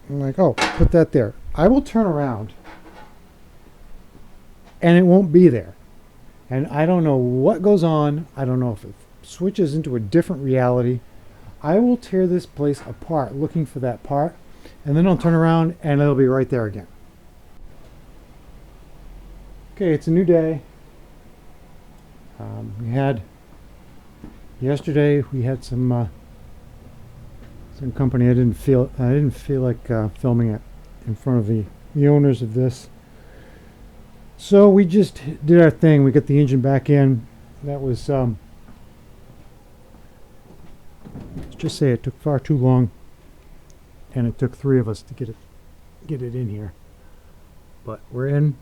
I'm like, oh, put that there. I will turn around and it won't be there. And I don't know what goes on. I don't know if it switches into a different reality. I will tear this place apart looking for that part, and then I'll turn around and it'll be right there again. Okay, it's a new day. Yesterday we had some company. I didn't feel like filming it in front of the owners of this. So we just did our thing. We got the engine back in. That was let's just say it took far too long, and it took 3 of us to get it in here. But we're in.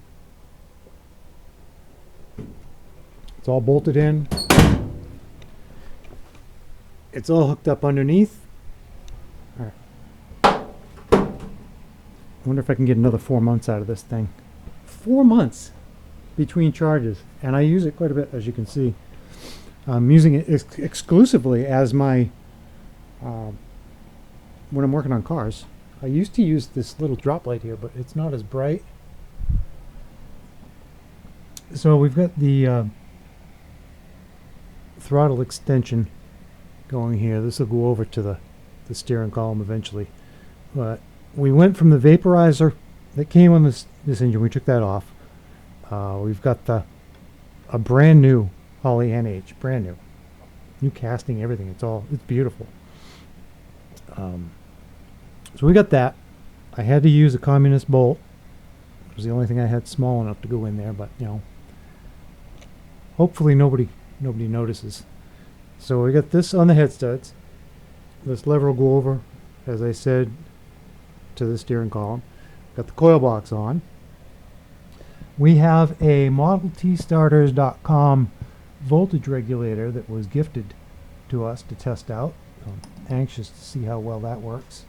It's all bolted in. It's all hooked up underneath. All right. I wonder if I can get another 4 months out of this thing. 4 months between charges, and I use it quite a bit, as you can see. I'm using it exclusively as my when I'm working on cars. I used to use this little drop light here, but it's not as bright. So we've got the throttle extension going here. This will go over to the steering column eventually, but we went from the vaporizer that came on this engine. We took that off. We've got a brand new Holley NH, brand new casting, everything. It's beautiful. So we got that. I had to use a communist bolt. It was the only thing I had small enough to go in there, but hopefully nobody notices. So we got this on the head studs. This lever will go over, as I said, to the steering column. Got the coil box on. We have a ModelTstarters.com voltage regulator that was gifted to us to test out. I'm anxious to see how well that works.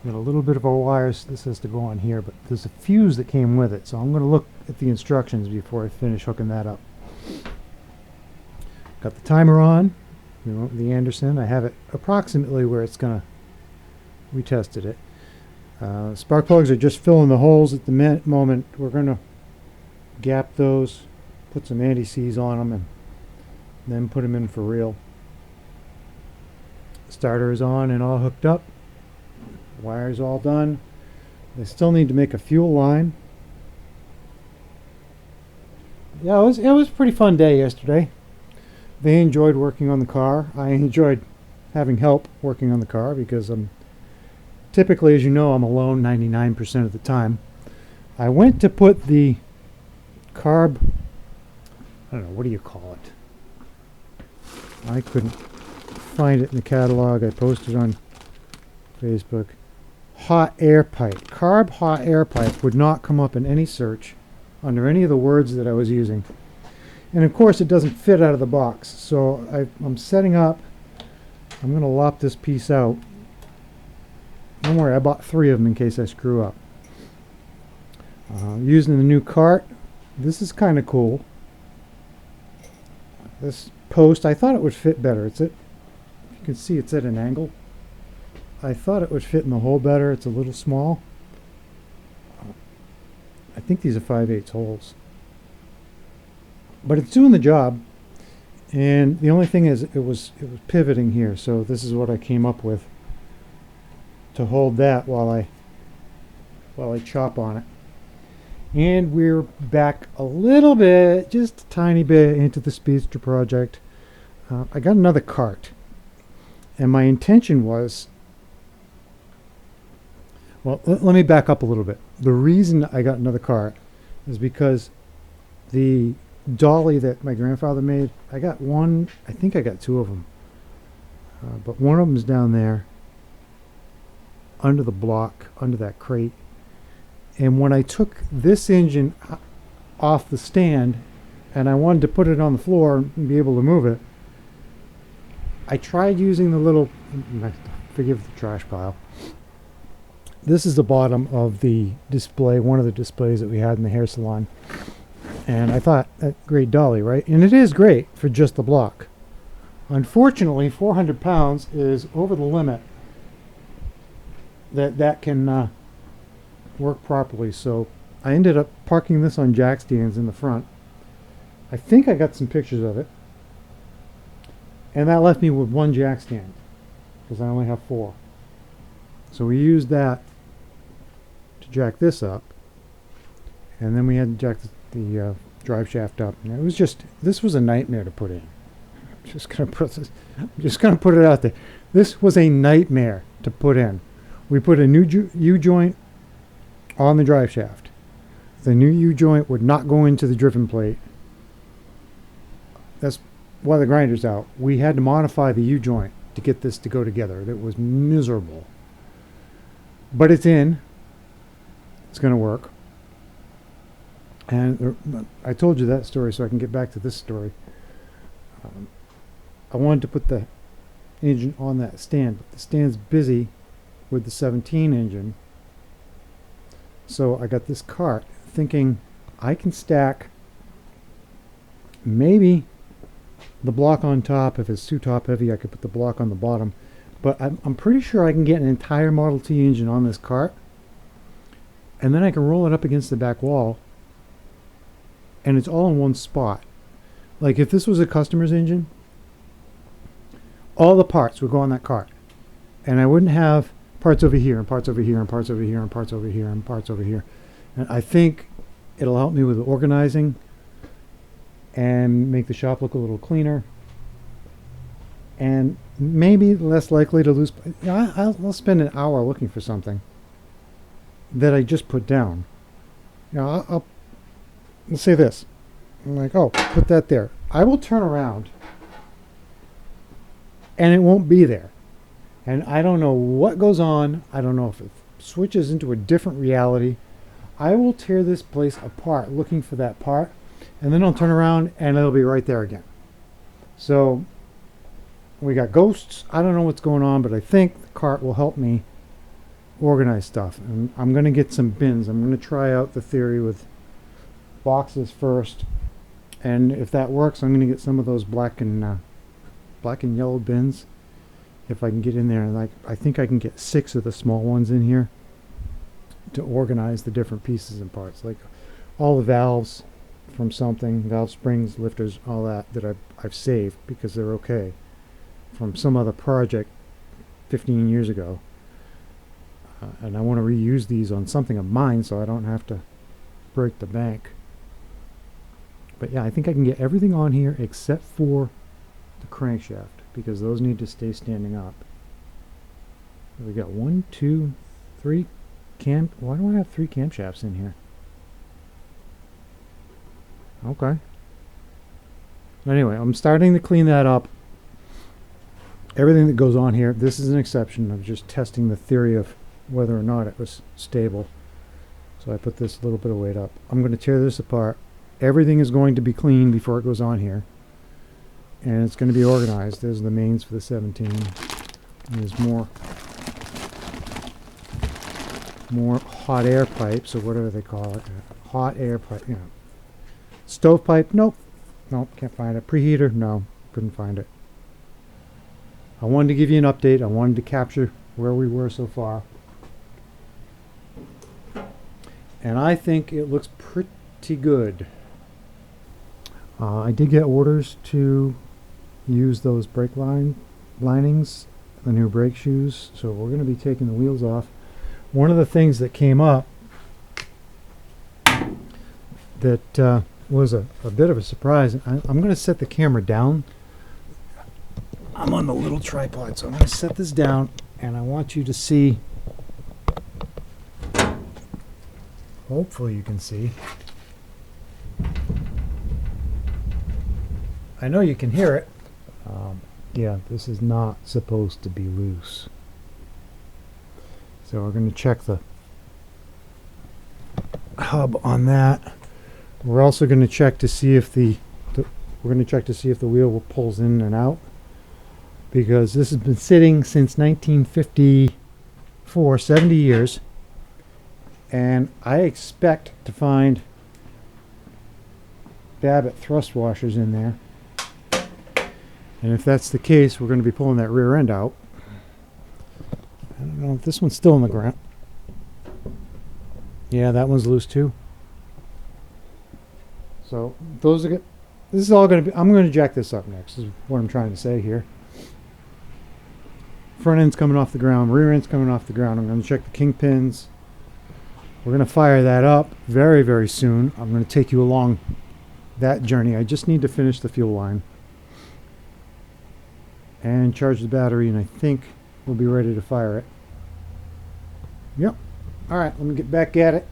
Got a little bit of our wires. This has to go on here, but there's a fuse that came with it, so I'm going to look at the instructions before I finish hooking that up. Got the timer on. The Anderson. I have it approximately where it's going to. We tested it. Spark plugs are just filling the holes at the moment. We're going to gap those, put some anti-seize on them, and then put them in for real. Starter is on and all hooked up. Wires all done. They still need to make a fuel line. Yeah, it was a pretty fun day yesterday. They enjoyed working on the car. I enjoyed having help working on the car because typically, as you know, I'm alone 99% of the time. I went to put the carb, I don't know, what do you call it? I couldn't find it in the catalog. I posted on Facebook. Hot air pipe. Carb hot air pipe would not come up in any search under any of the words that I was using. And of course it doesn't fit out of the box. So I'm setting up. I'm going to lop this piece out. Don't worry, I bought 3 of them in case I screw up. Using the new cart. This is kind of cool. This post, I thought it would fit better. You can see it's at an angle. I thought it would fit in the hole better. It's a little small. I think these are 5/8 holes. But it's doing the job. And the only thing is it was pivoting here. So this is what I came up with to hold that while I chop on it. And we're back a little bit, just a tiny bit, into the Speedster project. I got another cart, and my intention was, well, let me back up a little bit. The reason I got another cart is because the dolly that my grandfather made, I got one, I think I got 2 of them, but one of them is down there under the block, under that crate. And when I took this engine off the stand and I wanted to put it on the floor and be able to move it, I tried using the little, forgive the trash pile. This is the bottom of the display, one of the displays that we had in the hair salon. And I thought, great dolly, right? And it is great for just the block. Unfortunately, 400 pounds is over the limit that can work properly. So I ended up parking this on jack stands in the front. I think I got some pictures of it. And that left me with one jack stand because I only have 4. So we used that to jack this up. And then we had to jack the drive shaft up. And it was this was a nightmare to put in. I'm just gonna put it out there. This was a nightmare to put in. We put a new U-joint on the drive shaft. The new U-joint would not go into the driven plate. That's why the grinder's out. We had to modify the U-joint to get this to go together. It was miserable. But it's in. It's going to work. And I told you that story so I can get back to this story. I wanted to put the engine on that stand, but the stand's busy with the 17 engine. So I got this cart thinking I can stack maybe the block on top. If it's too top heavy, I could put the block on the bottom. But I'm pretty sure I can get an entire Model T engine on this cart. And then I can roll it up against the back wall. And it's all in one spot. Like if this was a customer's engine, all the parts would go on that cart. And I wouldn't have parts over here and parts over here and parts over here and parts over here and parts over here. And I think it'll help me with organizing and make the shop look a little cleaner. And maybe less likely to lose. I'll spend an hour looking for something that I just put down. I'll say this. I'm like, oh, put that there. I will turn around and it won't be there. And I don't know what goes on. I don't know if it switches into a different reality. I will tear this place apart looking for that part, and then I'll turn around and it'll be right there again. So we got ghosts. I don't know what's going on, but I think the cart will help me organize stuff. And I'm going to get some bins. I'm going to try out the theory with boxes first. And if that works, I'm going to get some of those black and yellow bins. If I can get in there, and I think I can get 6 of the small ones in here to organize the different pieces and parts, like all the valves from something, valve springs, lifters, all that I've saved because they're okay from some other project 15 years ago, and I want to reuse these on something of mine so I don't have to break the bank. But yeah, I think I can get everything on here except for the crankshaft, because those need to stay standing up. We got 1, 2, 3 cam. Why do I have 3 camshafts in here? Okay. Anyway, I'm starting to clean that up. Everything that goes on here, this is an exception. I'm just testing the theory of whether or not it was stable. So I put this little bit of weight up. I'm going to tear this apart. Everything is going to be clean before it goes on here. And it's going to be organized. There's the mains for the 17. And there's more hot air pipes, or whatever they call it. Hot air pipe, Stove pipe, nope, can't find it. Preheater, no, couldn't find it. I wanted to give you an update. I wanted to capture where we were so far. And I think it looks pretty good. I did get orders to use those brake linings, the new brake shoes, so we're going to be taking the wheels off. One of the things that came up that was a bit of a surprise. I'm going to set the camera down. I'm on the little tripod, so I'm going to set this down, and I want you to see. Hopefully you can see. I know you can hear it. Yeah, this is not supposed to be loose. So we're going to check the hub on that. We're also going to check to see if the wheel pulls in and out, because this has been sitting since 1954, 70 years, and I expect to find Babbitt thrust washers in there. And if that's the case, we're going to be pulling that rear end out. I don't know if this one's still on the ground. Yeah, that one's loose too. So those are. This is all going to be. I'm going to jack this up next. Is what I'm trying to say here. Front end's coming off the ground. Rear end's coming off the ground. I'm going to check the kingpins. We're going to fire that up very, very soon. I'm going to take you along that journey. I just need to finish the fuel line and charge the battery, and I think we'll be ready to fire it. Yep. All right, let me get back at it.